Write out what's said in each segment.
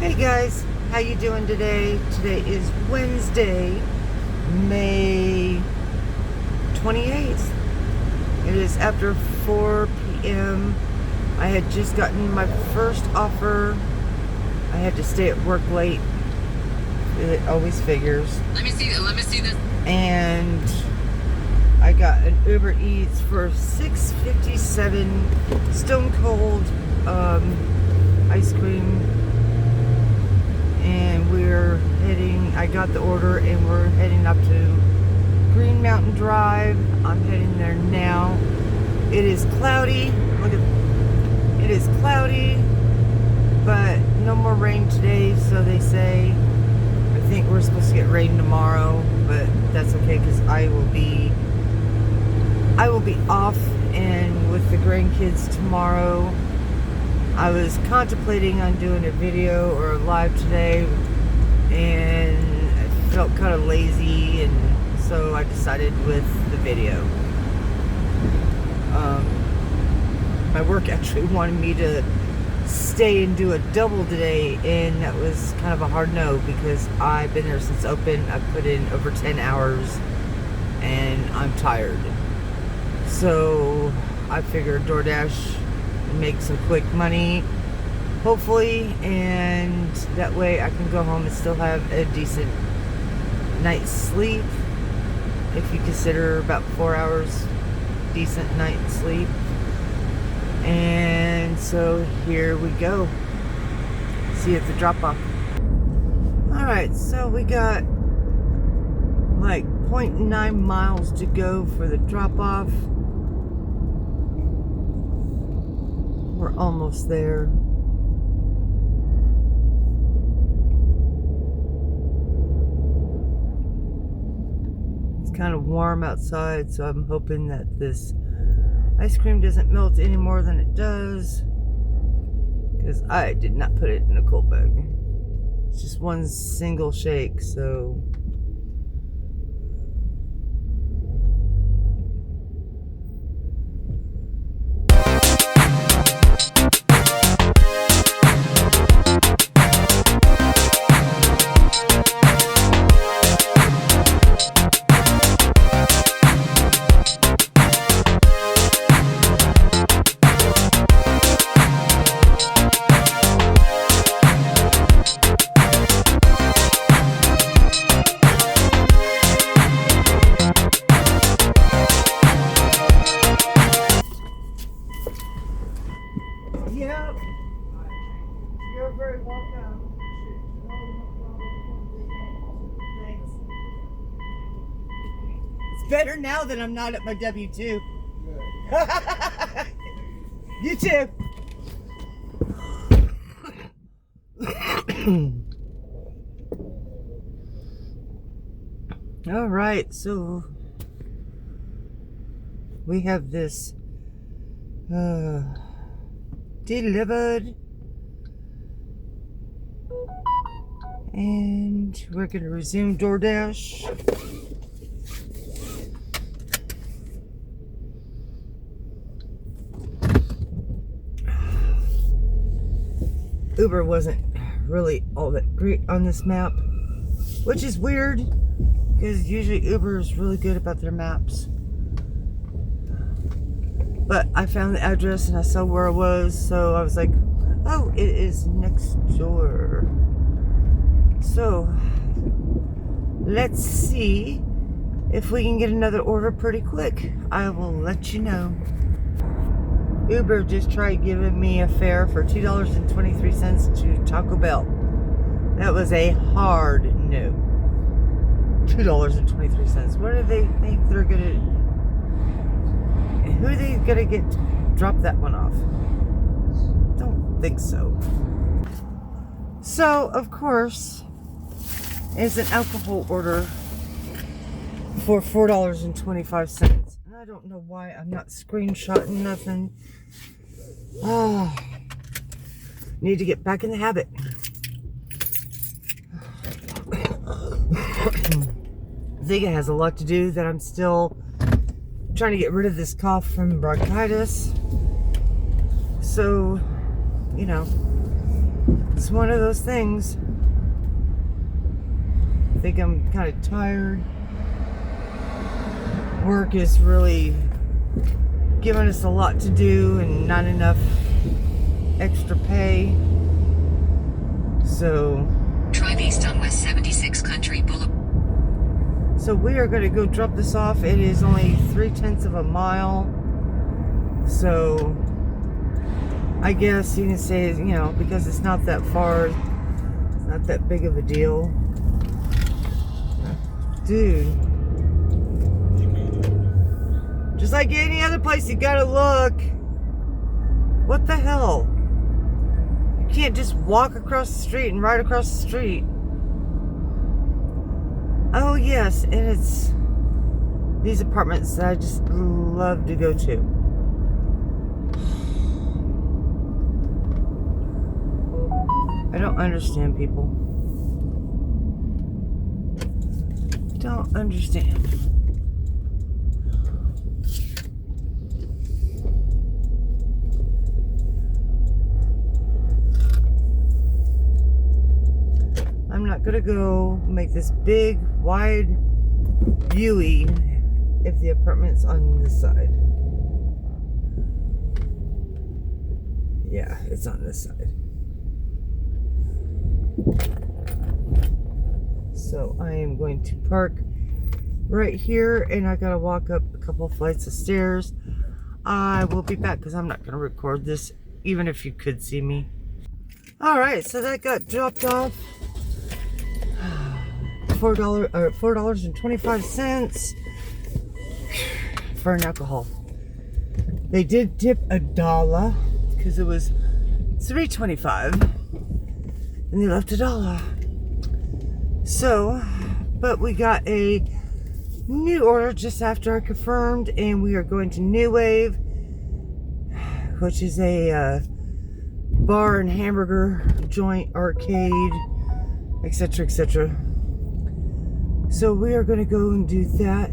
Hey guys, how you doing today? Today is Wednesday, May 28th. It is after 4 p.m. I had just gotten my first offer. I had to stay at work late. It always figures. Let me see this. And I got an Uber Eats for $6.57 Stone Cold ice cream. And we're heading, I got the order and we're heading up to Green Mountain Drive. I'm heading there now. It is cloudy. Look at, it is cloudy, but no more rain today, so they say. I think we're supposed to get rain tomorrow, but that's okay because I will be off and with the grandkids tomorrow. I was contemplating on doing a video or a live today, and I felt kind of lazy, and so I decided with the video. My work actually wanted me to stay and do a double today, and that was kind of a hard no because I've been there since open. I've put in over 10 hours and I'm tired. So I figured DoorDash make some quick money, hopefully, and that way I can go home and still have a decent night's sleep, if you consider about 4 hours decent night's sleep. And so here we go. See you at the drop-off. Alright, so we got like 0.9 miles to go for the drop-off. We're almost there. It's kind of warm outside, so I'm hoping that this ice cream doesn't melt any more than it does, because I did not put it in a cold bag. It's just one single shake, so yeah, you're very welcome. Thanks. It's better now that I'm not at my W-2. You too. All right, so we have this delivered, and we're gonna resume DoorDash. Uber wasn't really all that great on this map, which is weird because usually Uber is really good about their maps. But I found the address and I saw where it was, so I was like, oh, it is next door. So let's see if we can get another order pretty quick. I will let you know. Uber just tried giving me a fare for $2.23 to Taco Bell. That was a hard no. $2.23. What do they think they're gonna? Who are they gonna get to drop that one off? Don't think so. So, of course, it's an alcohol order for $4.25. And I don't know why I'm not screenshotting nothing. Oh, need to get back in the habit. I think it has a lot to do that I'm still trying to get rid of this cough from bronchitis. So, you know, It's one of those things. I think I'm kind of tired. Work is really giving us a lot to do and not enough extra pay. So drive east on West 76 Country Boulevard. So we are going to go drop this off. It is only 0.3 of a mile. So I guess you can say, you know, because it's not that far, it's not that big of a deal. Dude. Just like any other place, you gotta look. What the hell? You can't just walk across the street and ride across the street. Oh yes, and it's these apartments that I just love to go to. I don't understand people. Don't understand. I'm not gonna go make this big, wide viewing if the apartment's on this side. Yeah, it's on this side. So I am going to park right here, and I gotta walk up a couple flights of stairs. I will be back because I'm not gonna record this, even if you could see me. All right, so that got dropped off. $4.25 for an alcohol. They did tip $1 because it was $3.25, and they left $1. So, but we got a new order just after I confirmed, and we are going to New Wave, which is a bar and hamburger joint, arcade, etc., etc. So we are going to go and do that,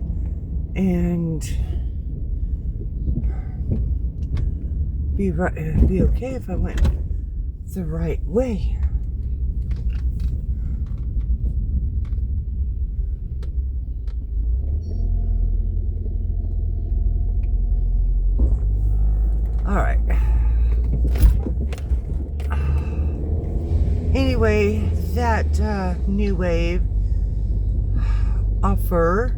and be okay if I went the right way. All right. Anyway, that New Wave offer,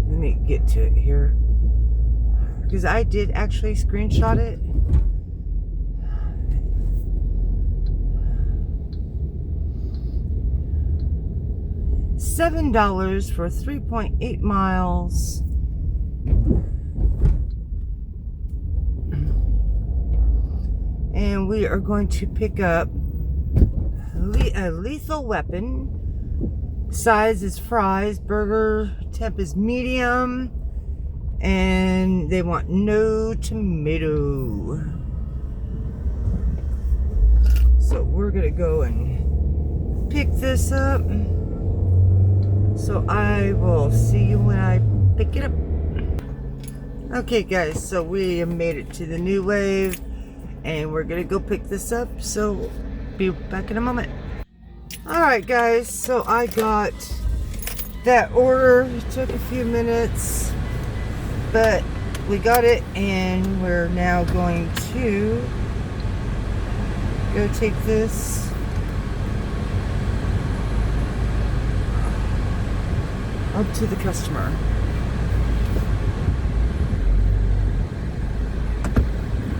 let me get to it here, because I did actually screenshot it. $7 for 3.8 miles. And we are going to pick up a Lethal Weapon. Size is fries, burger temp is medium, and they want no tomato. So we're gonna go and pick this up. So I will see you when I pick it up. Okay guys, so we made it to the New Wave, and we're gonna go pick this up, so be back in a moment. Alright guys, so I got that order. It took a few minutes, but we got it, and we're now going to go take this up to the customer.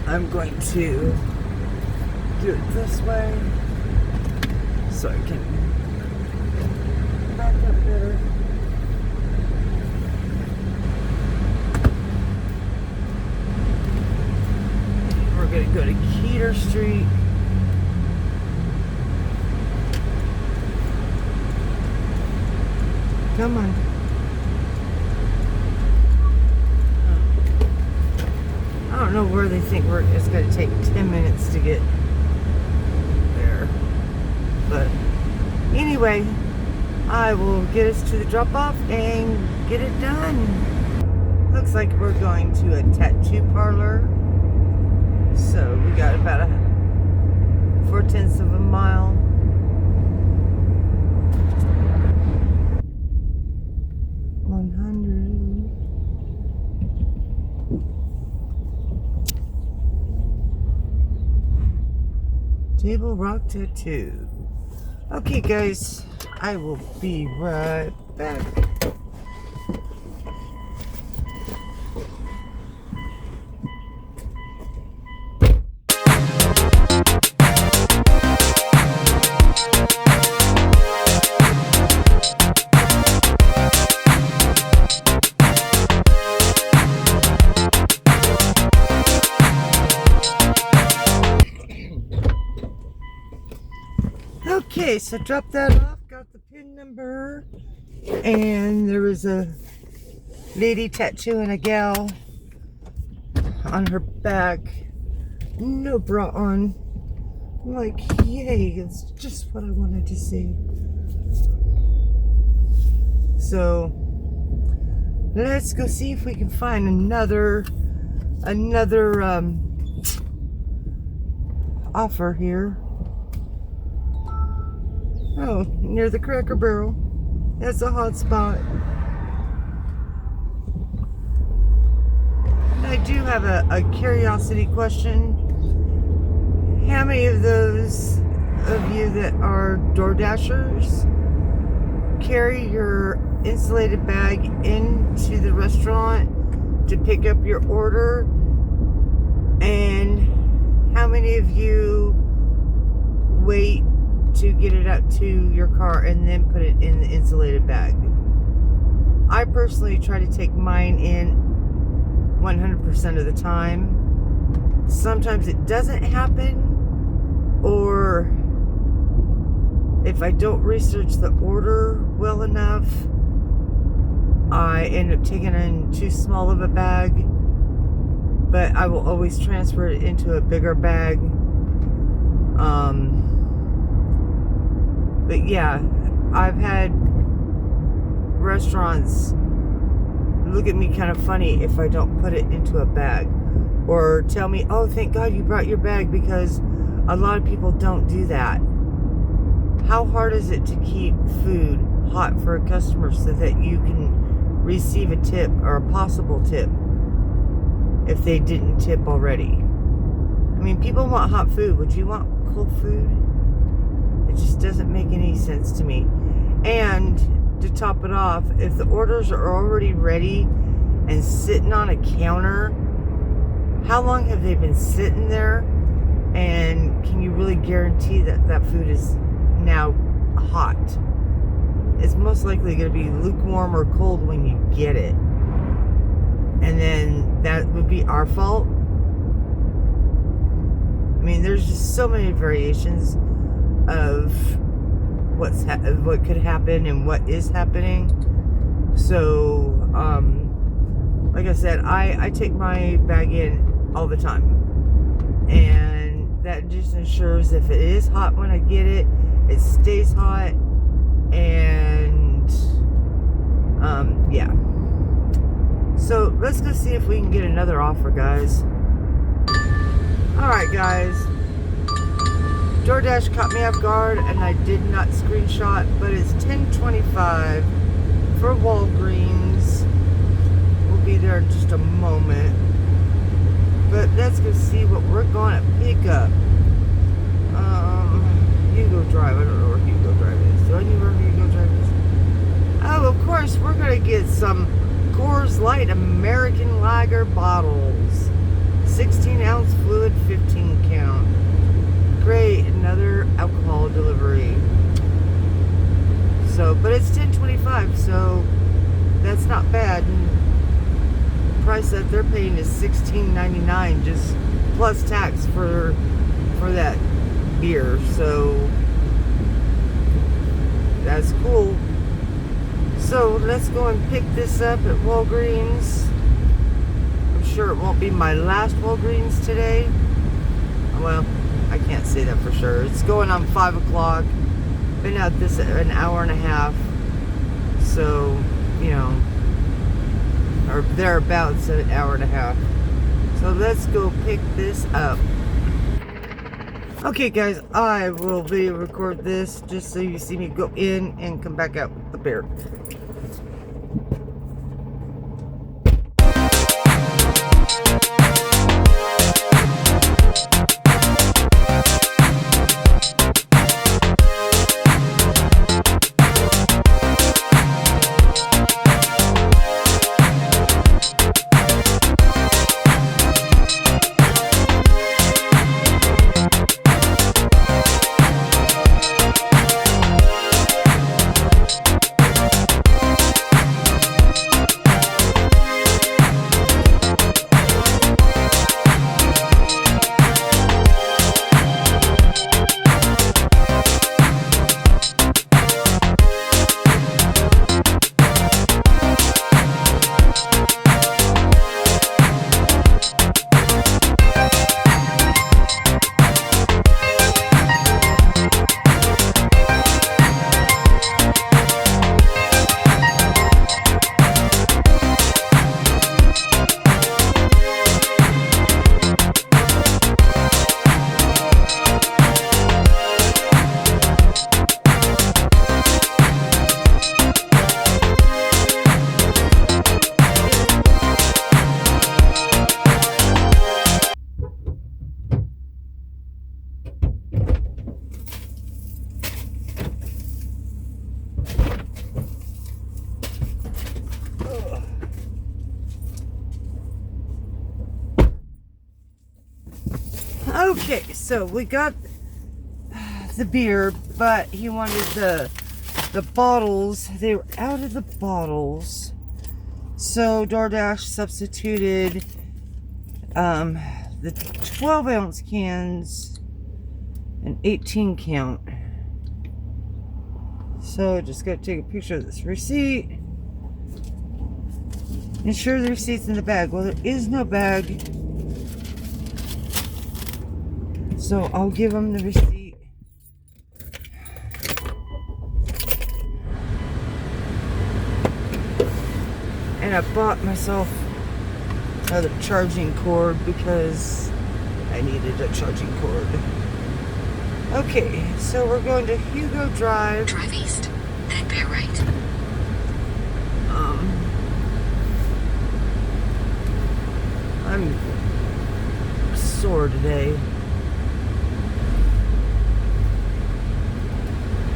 I'm going to do it this way so I can back up better. We're going to go to Keeter Street. Come on. I don't know where they think it's going to take 10 minutes to get there. But anyway, I will get us to the drop-off and get it done. Looks like we're going to a tattoo parlor. So we got about 4/10 of a mile. Table Rock Tattoo. Okay, guys, I will be right back. Okay, so drop that off, got the pin number, and there was a lady tattooing a gal on her back, no bra on. I'm like, yay, it's just what I wanted to see. So let's go see if we can find another offer here. Oh, near the Cracker Barrel. That's a hot spot. And I do have a curiosity question. How many of those of you that are Door Dashers carry your insulated bag into the restaurant to pick up your order? And how many of you wait to get it out to your car and then put it in the insulated bag? I personally try to take mine in 100% of the time. Sometimes it doesn't happen, or if I don't research the order well enough, I end up taking in too small of a bag. But I will always transfer it into a bigger bag. But yeah, I've had restaurants look at me kind of funny if I don't put it into a bag, or tell me, oh, thank God you brought your bag, because a lot of people don't do that. How hard is it to keep food hot for a customer so that you can receive a tip or a possible tip if they didn't tip already? I mean, people want hot food. Would you want cold food? It just doesn't make any sense to me. And to top it off, if the orders are already ready and sitting on a counter, how long have they been sitting there? And can you really guarantee that that food is now hot? It's most likely going to be lukewarm or cold when you get it. And then that would be our fault. I mean, there's just so many variations of what could happen and what is happening. So, like I said, I take my bag in all the time, and that just ensures if it is hot when I get it, it stays hot. And yeah. So let's go see if we can get another offer, guys. Alright, guys, DoorDash caught me off guard and I did not screenshot, but it's 10:25 for Walgreens. We'll be there in just a moment, but let's go see what we're going to pick up. Hugo Drive. I don't know where Hugo Drive is. Do I know where Hugo Drive is? Oh, of course, we're going to get some Coors Light American Lager bottles. 16-ounce fluid, 15 count. Great, another alcohol delivery. So, but it's 10.25, so that's not bad. And the price that they're paying is $16.99, just plus tax for that beer. So that's cool. So let's go and pick this up at Walgreens. I'm sure it won't be my last Walgreens today. Well, I can't say that for sure. It's going on 5 o'clock. Been at this an hour and a half. So, you know, or thereabouts an hour and a half. So let's go pick this up. Okay, guys, I will video record this just so you see me go in and come back out with the beer. Okay, so we got the beer, but he wanted the bottles. They were out of the bottles, so DoorDash substituted the 12-ounce cans and 18 count. So just gotta take a picture of this receipt. Ensure the receipt's in the bag. Well, there is no bag. So I'll give him the receipt. And I bought myself another charging cord because I needed a charging cord. Okay, so we're going to Hugo Drive. Drive east, then bear right. I'm sore today.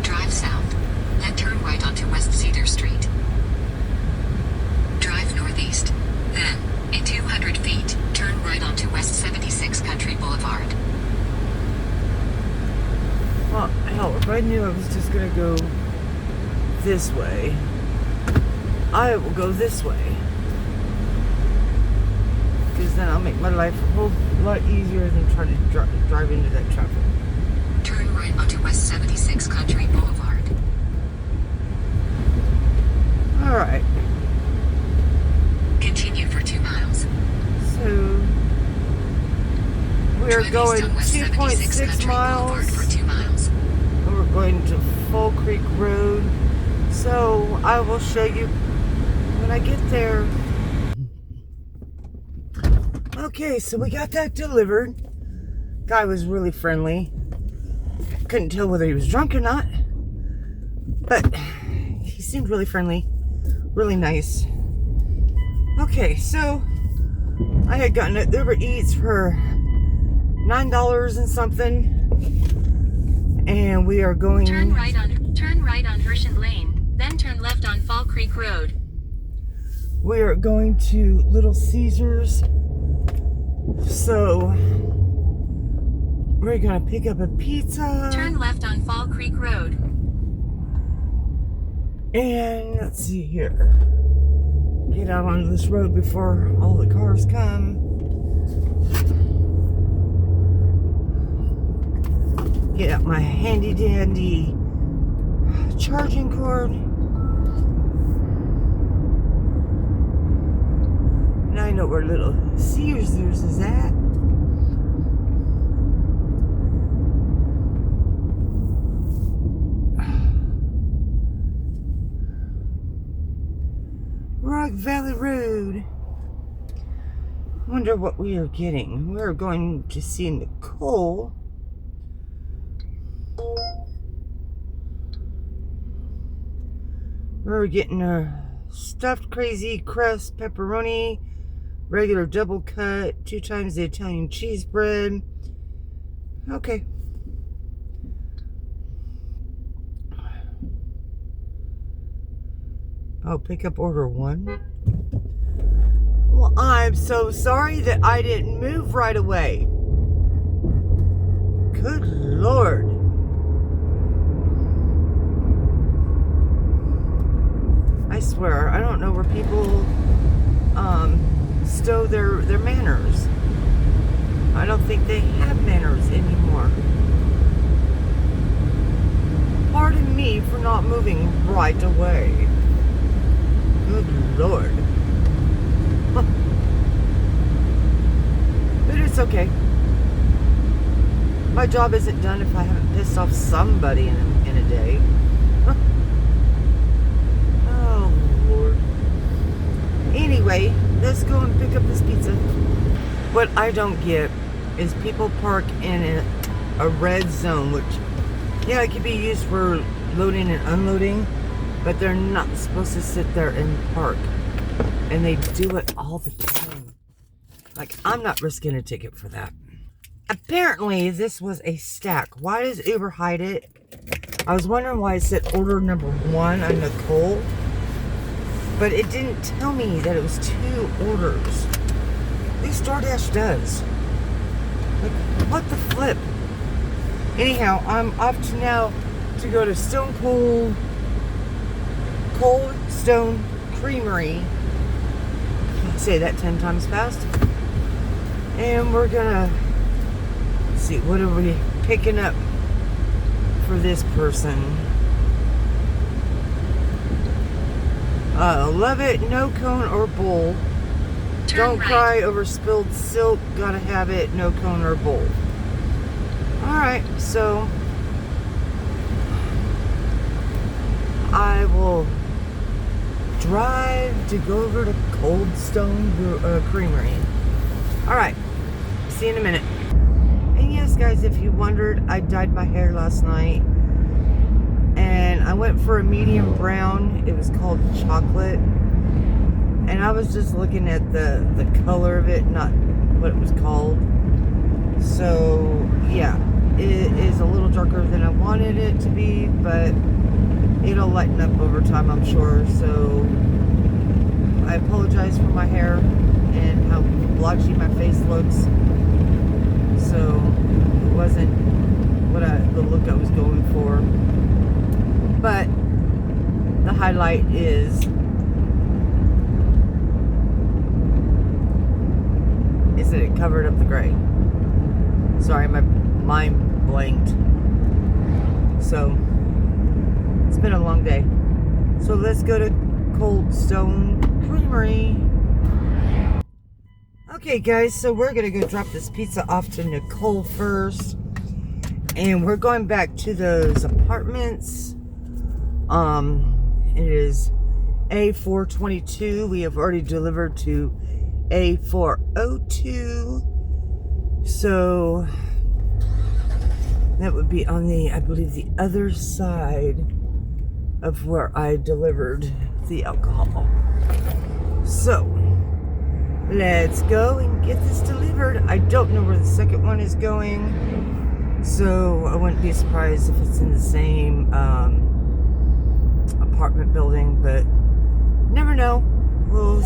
Drive south, then turn right onto West Cedar Street. Drive northeast, then, in 200 feet, turn right onto West 76 Country Boulevard. Well, hell, if I knew I was just gonna go this way, I will go this way. Because then I'll make my life a whole lot easier than trying to drive into that traffic. Turn right onto West 76 Country Boulevard. Alright, Continue for 2 miles. so we are Drive going east on West 76 2.6 Country Boulevard for miles. 2 miles. And we're going to Fall Creek Road. So I will show you when I get there. Okay, so we got that delivered. Guy was really friendly. Couldn't tell whether he was drunk or not, but he seemed really friendly, really nice. Okay, so I had gotten an Uber Eats for $9 and something, and we are going. Turn right on Hershant Lane, then turn left on Fall Creek Road. We are going to Little Caesars. So we're gonna pick up a pizza. Turn left on Fall Creek Road. And let's see here. Get out onto this road before all the cars come. Get out my handy dandy charging cord. And I know where Little Caesars is at. Rock Valley Road. Wonder what we are getting. We're going to see Nicole. We're getting a stuffed crazy crust pepperoni, regular double cut, 2 times the Italian cheese bread. Okay. Oh, pick up order 1. Well, I'm so sorry that I didn't move right away. Good Lord. I swear, I don't know where people stow their manners. I don't think they have manners anymore. Pardon me for not moving right away. Good Lord. Huh. But it's okay. My job isn't done if I haven't pissed off somebody in a day. Huh. Oh, Lord. Anyway, let's go and pick up this pizza. What I don't get is people park in a red zone, which, yeah, it could be used for loading and unloading, but they're not supposed to sit there and park. And they do it all the time. Like, I'm not risking a ticket for that. Apparently, this was a stack. Why does Uber hide it? I was wondering why it said order number 1 on Nicole. But it didn't tell me that it was 2 orders. At least DoorDash does. Like, what the flip? Anyhow, I'm off to now to go to Stone Cold Stone Creamery. Say that 10 times fast. And we're gonna see, what are we picking up for this person? Love it, no cone or bowl. Don't cry over spilled silk, gotta have it, no cone or bowl. Alright, so I will drive to go over to Cold Stone Creamery. Alright, see you in a minute. And yes, guys, if you wondered, I dyed my hair last night. And I went for a medium brown. It was called chocolate. And I was just looking at the color of it, not what it was called. So, yeah, it is a little darker than I wanted it to be, but it'll lighten up over time, I'm sure. So, I apologize for my hair and how blotchy my face looks. So, it wasn't the look I was going for. But the highlight is that it covered up the gray. Sorry, my mind blanked. So, it's been a long day. So let's go to Cold Stone Creamery. Okay, guys, so we're gonna go drop this pizza off to Nicole first. And we're going back to those apartments. It is A422. We have already delivered to A402. So that would be on the, I believe, the other side of where I delivered the alcohol. So let's go and get this delivered. I don't know where the second one is going, so I wouldn't be surprised if it's in the same apartment building, but never know. We'll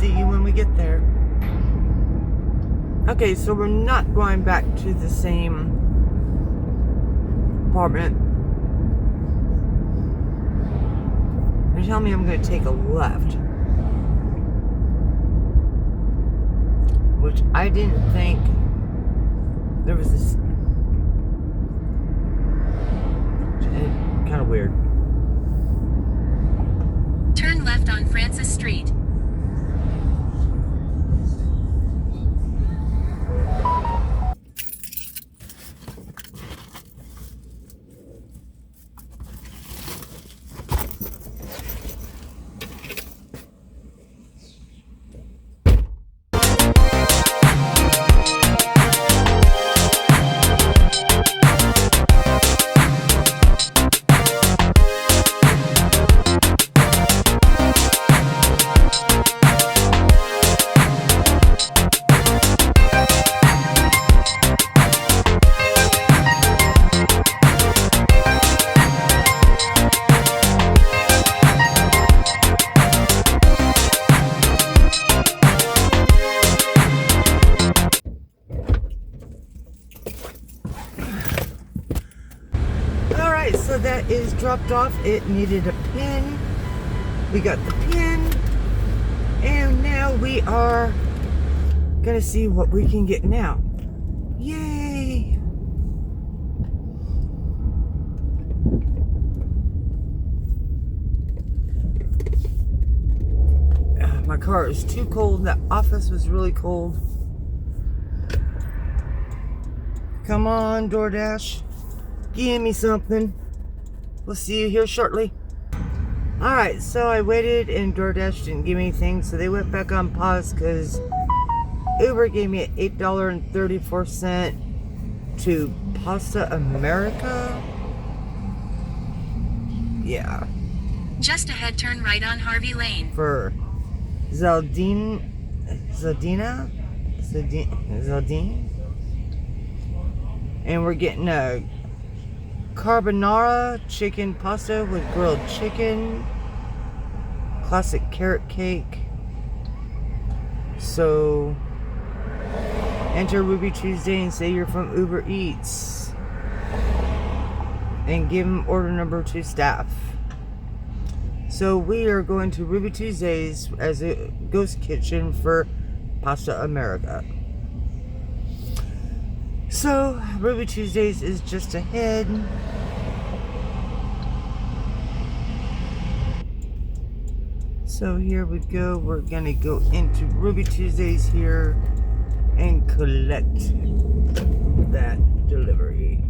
see you when we get there. Okay, so we're not going back to the same apartment. They're telling me I'm going to take a left, which I didn't think there was this. Kind of weird. Turn left on Francis Street. Alright, so that is dropped off. It needed a pin. We got the pin. And now we are gonna see what we can get now. Yay! My car is too cold. The office was really cold. Come on, DoorDash. Give me something. We'll see you here shortly. Alright, so I waited and DoorDash didn't give me anything, so they went back on pause because Uber gave me $8.34 to Pasta America. Yeah. Just ahead, turn right on Harvey Lane. For Zaldine. And we're getting a carbonara chicken pasta with grilled chicken, classic carrot cake. So enter Ruby Tuesday and say you're from Uber Eats and give them order number to staff. So we are going to Ruby Tuesdays as a ghost kitchen for Pasta America. So Ruby Tuesdays is just ahead. So here we go. We're gonna go into Ruby Tuesdays here and collect that delivery.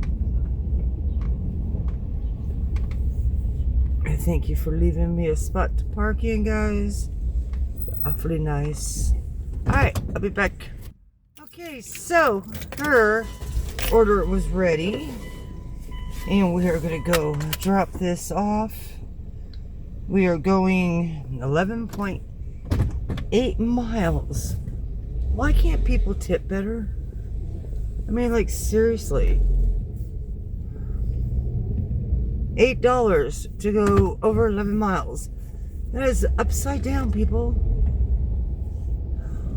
And thank you for leaving me a spot to park in, guys. Awfully nice. Alright, I'll be back. Okay, so her order was ready. And we are going to go drop this off. We are going 11.8 miles. Why can't people tip better? I mean, like, seriously. $8 to go over 11 miles. That is upside down, people.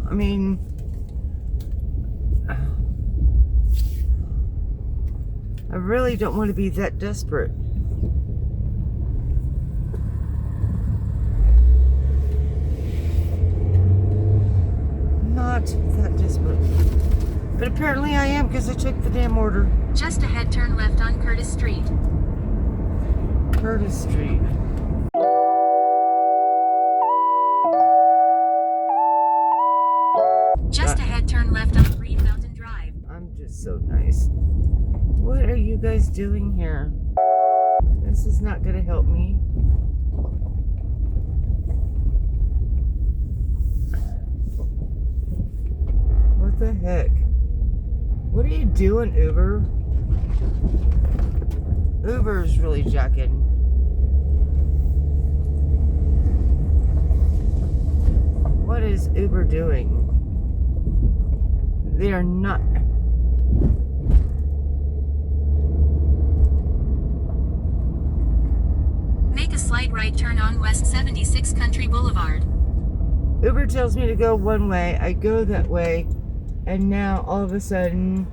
I mean, I really don't want to be that desperate. Not that desperate. But apparently I am because I took the damn order. Just ahead, turn left on Curtis Street. Curtis Street. Just ahead, turn left on Green Mountain Drive. I'm just so nice. What are you guys doing here? This is not going to help me. What the heck? What are you doing, Uber? Uber's really jacking. What is Uber doing? They are not. Make a slight right turn on West 76 Country Boulevard. Uber tells me to go one way. I go that way. And now all of a sudden,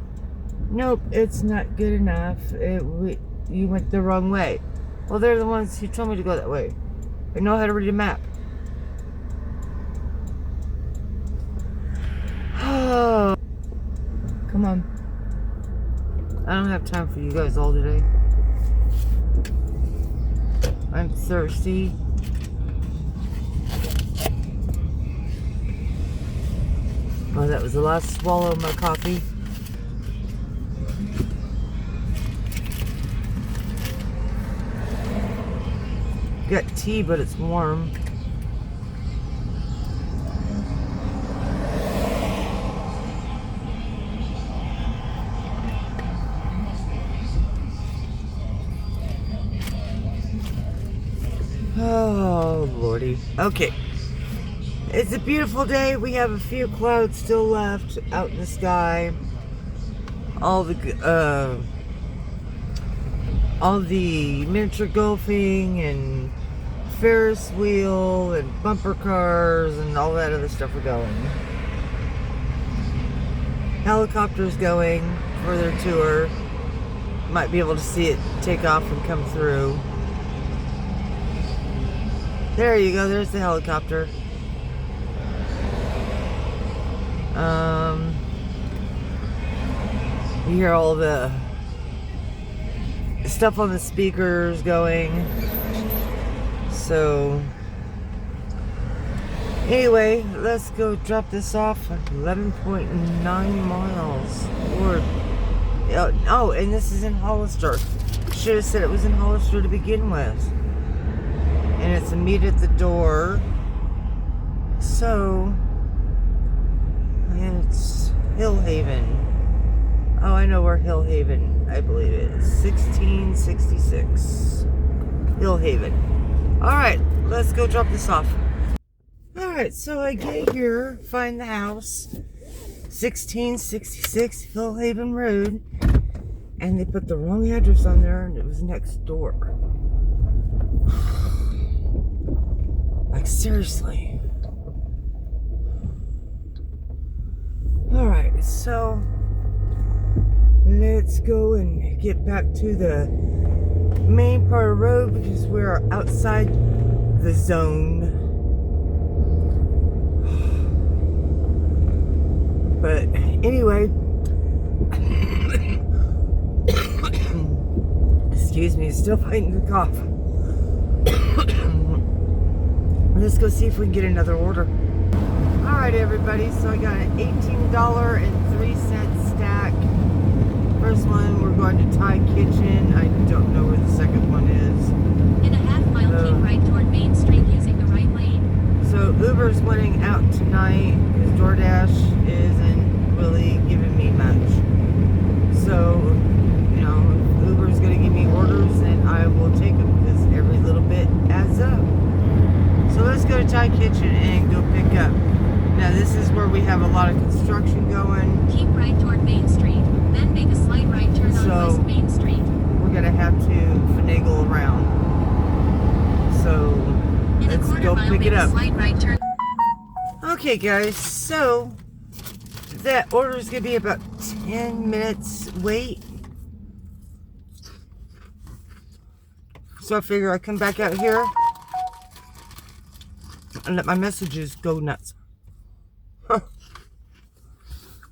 nope, it's not good enough. You went the wrong way. Well, they're the ones who told me to go that way. I know how to read a map. Oh, come on. I don't have time for you guys all today. I'm thirsty. Oh, that was the last swallow of my coffee. Got tea, but it's warm. Oh, Lordy. Okay. It's a beautiful day. We have a few clouds still left out in the sky. All the miniature golfing and Ferris wheel and bumper cars and all that other stuff are going. Helicopters going for their tour. Might be able to see it take off and come through. There you go, there's the helicopter. You hear all the stuff on the speakers going. So anyway, let's go drop this off at 11.9 miles. Lord. Oh, and this is in Hollister. Should have said it was in Hollister to begin with. And it's a meet at the door. So, and it's Hillhaven. Oh, I know where Hillhaven, I believe it is. 1666. Hillhaven. Alright, let's go drop this off. Alright, so I get here, find the house. 1666 Hillhaven Road. And they put the wrong address on there and it was next door. Like, seriously. Alright, so let's go and get back to the main part of the road because we're outside the zone. But anyway, excuse me, still fighting the cough. Let's go see if we can get another order. Alright everybody, so I got an $18.03 stack. First one, we're going to Thai Kitchen. I don't know where the second one is. In a half mile, keep right toward Main Street using the right lane. So Uber's winning out tonight because DoorDash isn't really giving me much. So, you know, if Uber's going to give me orders, then I will take them because every little bit adds up. So let's go to Thai Kitchen and go pick up. Now this is where we have a lot of construction going. Keep right toward Main Street, then make a slight right turn on West Main Street. We're going to have to finagle around. So In let's a quarter go mile, pick make it a up. slight right turn. Okay guys, so that order is going to be about 10 minutes wait. So I figure I come back out here and let my messages go nuts.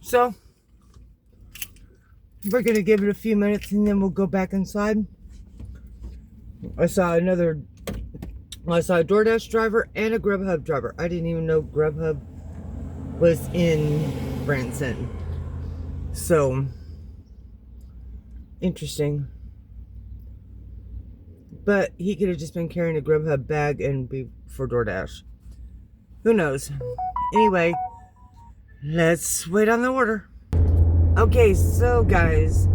So we're going to give it a few minutes and then we'll go back inside. I saw a DoorDash driver and a Grubhub driver. I didn't even know Grubhub was in Branson. So, interesting. But he could have just been carrying a Grubhub bag and be for DoorDash. Who knows? Anyway, let's wait on the order. Okay, so guys,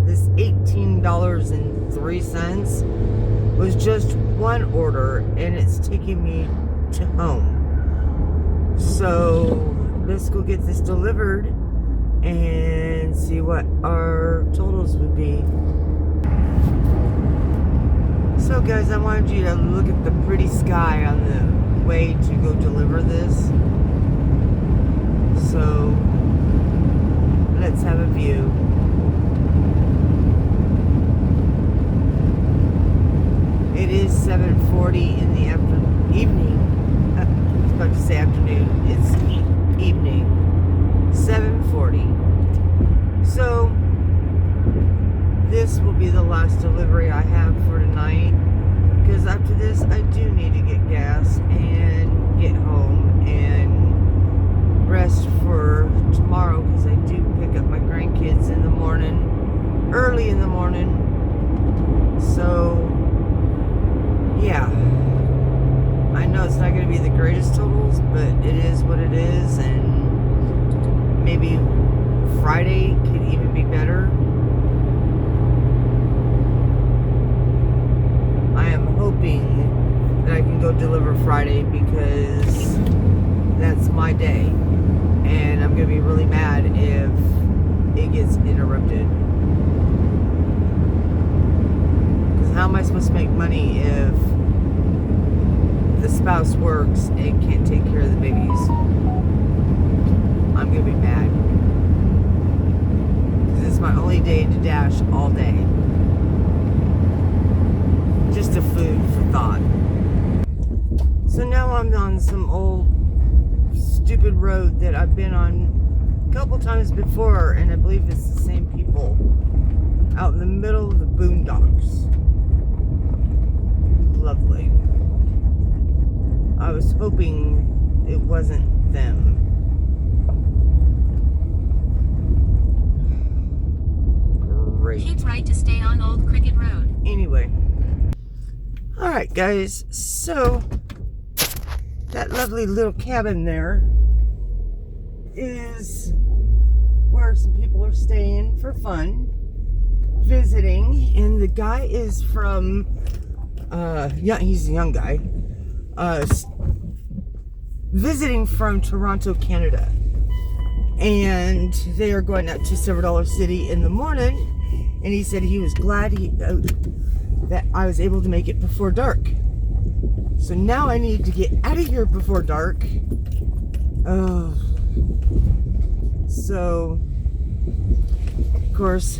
this $18.03 was just one order and it's taking me to home. So let's go get this delivered and see what our totals would be. So guys, I wanted you to look at the pretty sky on the way to go deliver this. So let's have a view. It is 7:40 in the evening. I was about to say afternoon. It's evening. 7:40. So this will be the last delivery I have for tonight. Because after this, I do need to get gas and get home and rest for tomorrow. Because I do pick up my grandkids in the morning, early in the morning. So yeah, I know it's not going to be the greatest totals, but it is what it is, and maybe Friday could even be better. I am hoping that I can go deliver Friday because that's my day, and I'm going to be really mad if it gets interrupted. How am I supposed to make money if the spouse works and can't take care of the babies? I'm gonna be mad. Because it's my only day to dash all day. some old stupid road that I've been on a couple times before, and I believe it's the same people out in the middle of the boondocks. Lovely. I was hoping it wasn't them. Great. Keep right to stay on Old Cricket Road. Anyway. Alright, guys. So, that lovely little cabin there is where some people are staying for fun, visiting. And the guy is from, he's a young guy, visiting from Toronto, Canada. And they are going out to Silver Dollar City in the morning. And he said he was glad that I was able to make it before dark. So now I need to get out of here before dark. Oh. So, of course,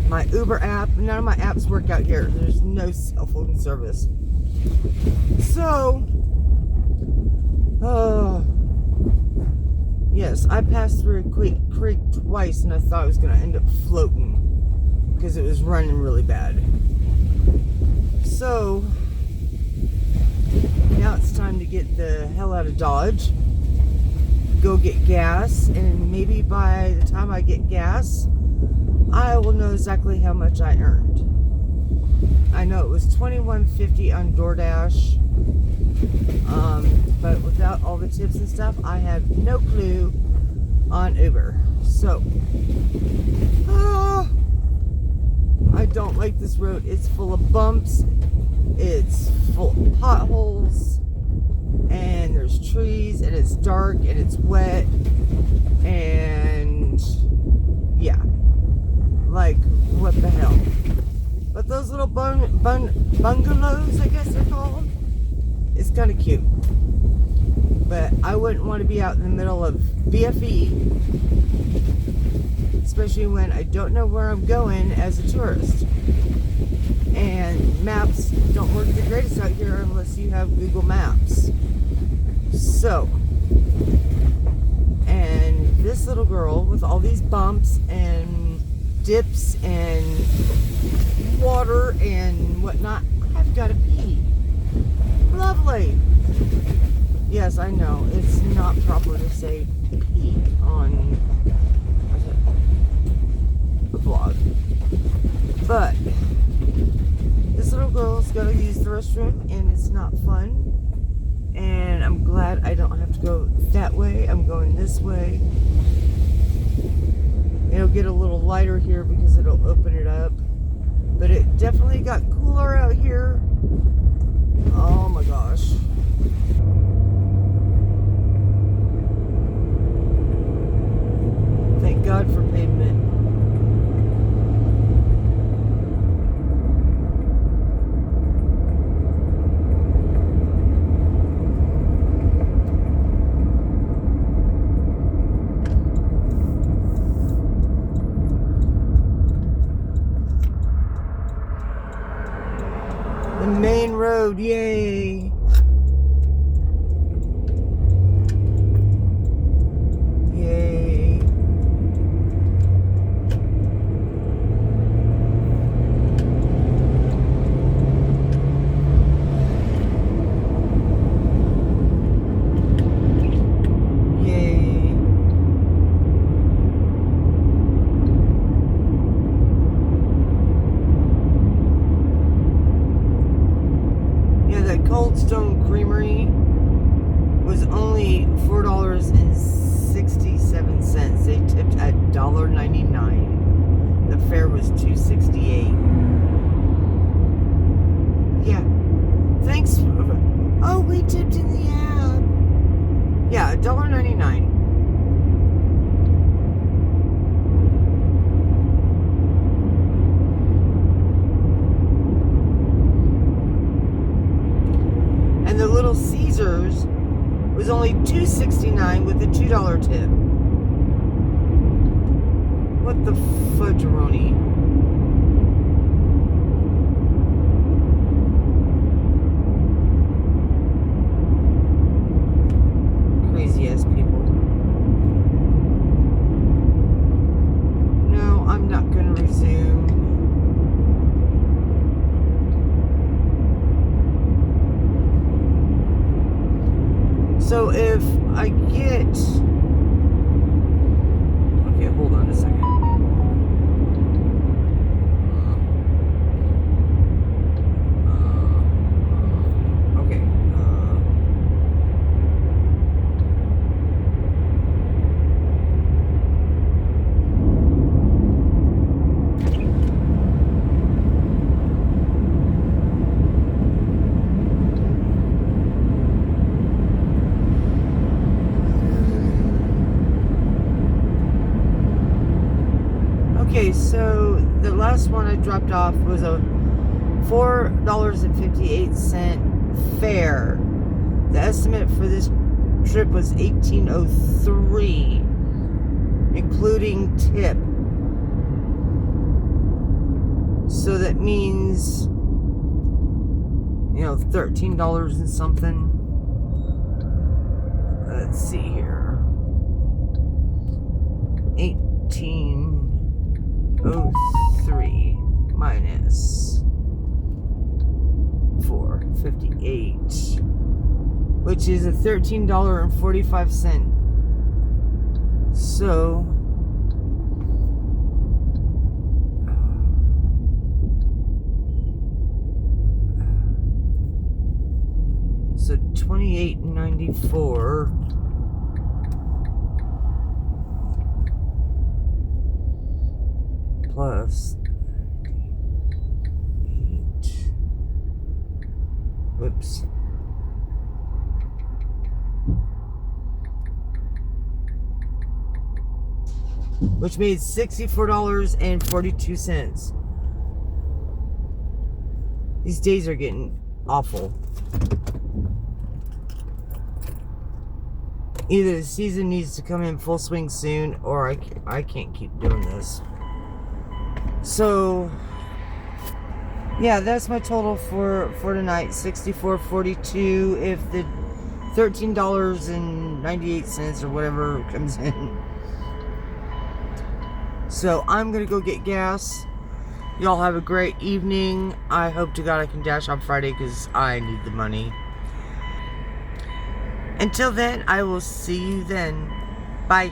my Uber app, none of my apps work out here. There's no cell phone service. So, yes, I passed through a creek twice and I thought I was going to end up floating because it was running really bad. So, now it's time to get the hell out of Dodge, go get gas, and maybe by the time I get gas, I will know exactly how much I earned. I know it was $21.50 on DoorDash, but without all the tips and stuff, I have no clue on Uber. So, I don't like this road. It's full of bumps, it's full of potholes, and there's trees, and it's dark, and it's wet, and yeah, like, what the hell. But those little bungalows, I guess they're called, it's kind of cute. But I wouldn't want to be out in the middle of BFE, especially when I don't know where I'm going as a tourist. And maps don't work the greatest out here unless you have Google Maps. So, and this little girl with all these bumps and dips and water and whatnot, I've got to pee. Lovely. Yes, I know it's not proper to say pee on the vlog, but this little girl's got to use the restroom and it's not fun. And I'm glad I don't have to go that way. I'm going this way. It'll get a little lighter here because it'll open it up. But it definitely got cooler out here. Oh my gosh. Thank God for pavement. The main road, yay! Yay! Yay! Cold Stone Creamery was only $4.67. They tipped at $1.99. The fare was $2.68. Yeah. Thanks. Oh, we tipped in the app. Yeah, $1.99. And the Little Caesars was only $2.69 with a $2 tip. What the fudgeroni? it. Okay, hold on a second. Okay. Okay, so the last one I dropped off was a $4.58 fare. The estimate for this trip was $18.03, including tip. So that means, $13 and something. Let's see here. 1803 minus 458, which is a $13.45. So $28.94 plus 8. Whoops. Which made $64.42. These days are getting awful. Either the season needs to come in full swing soon, or I can't keep doing this. So, yeah, that's my total for tonight, $64.42 if the $13.98 or whatever comes in. So I'm gonna go get gas. Y'all have a great evening. I hope to God I can dash on Friday because I need the money. Until then, I will see you then. Bye.